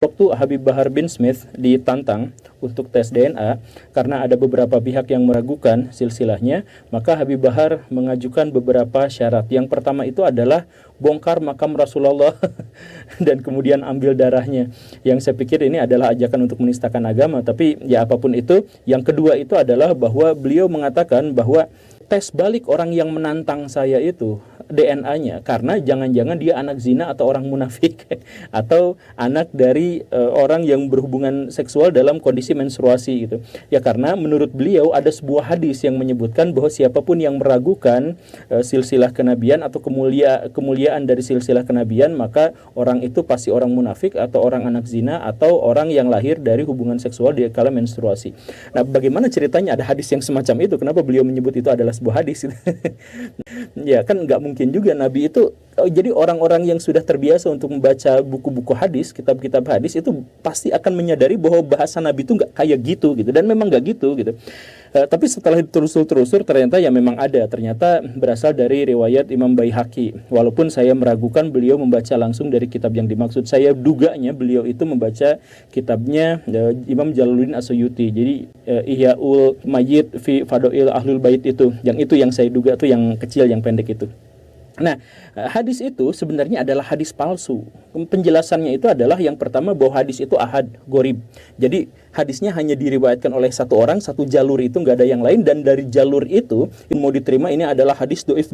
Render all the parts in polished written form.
Waktu Habib Bahar bin Smith ditantang untuk tes DNA karena ada beberapa pihak yang meragukan silsilahnya, maka Habib Bahar mengajukan beberapa syarat. Yang pertama itu adalah bongkar makam Rasulullah dan kemudian ambil darahnya. Yang saya pikir ini adalah ajakan untuk menistakan agama, tapi ya apapun itu. Yang kedua itu adalah bahwa beliau mengatakan bahwa tes balik orang yang menantang saya itu DNA-nya, karena jangan-jangan dia anak zina atau orang munafik atau anak dari orang yang berhubungan seksual dalam kondisi menstruasi gitu. Ya karena menurut beliau ada sebuah hadis yang menyebutkan bahwa siapapun yang meragukan silsilah kenabian atau kemuliaan dari silsilah kenabian, maka orang itu pasti orang munafik atau orang anak zina atau orang yang lahir dari hubungan seksual di kala menstruasi. Nah, bagaimana ceritanya ada hadis yang semacam itu? Kenapa beliau menyebut itu adalah sebuah hadis? Ya kan nggak mungkin juga Nabi itu. Jadi orang-orang yang sudah terbiasa untuk membaca buku-buku hadis, kitab-kitab hadis itu pasti akan menyadari bahwa bahasa Nabi itu nggak kayak gitu dan memang nggak gitu. Tapi setelah ditelusur ternyata ya memang ada, ternyata berasal dari riwayat Imam Baihaqi. Walaupun saya meragukan beliau membaca langsung dari kitab yang dimaksud, saya duganya beliau itu membaca kitabnya Imam Jalaluddin As-Suyuti. Jadi Ihyaul Mayyit fi Fadail Ahlul Bait itu yang saya duga tuh yang kecil, yang pendek itu. Nah, hadis itu sebenarnya adalah hadis palsu. Penjelasannya itu adalah yang pertama bahwa hadis itu ahad, gorib. Jadi hadisnya hanya diriwayatkan oleh satu orang, satu jalur itu nggak ada yang lain, dan dari jalur itu mau diterima ini adalah hadis doif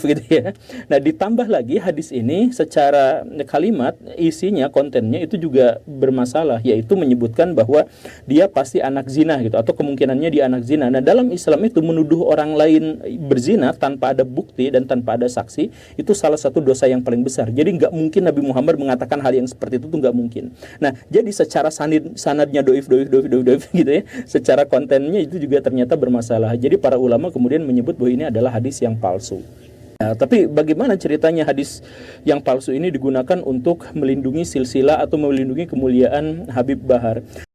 gitu ya. Nah, ditambah lagi hadis ini secara kalimat, isinya, kontennya itu juga bermasalah, yaitu menyebutkan bahwa dia pasti anak zina gitu, atau kemungkinannya dia anak zina. Nah, dalam Islam itu menuduh orang lain berzina tanpa ada bukti dan tanpa ada saksi, itu salah satu dosa yang paling besar. Jadi nggak mungkin Nabi Muhammad mengatakan hal yang seperti itu tuh nggak mungkin. Nah, jadi secara sanadnya doif gitu ya, secara kontennya itu juga ternyata bermasalah. Jadi para ulama kemudian menyebut bahwa ini adalah hadis yang palsu. Nah, tapi bagaimana ceritanya hadis yang palsu ini digunakan untuk melindungi silsilah atau melindungi kemuliaan Habib Bahar?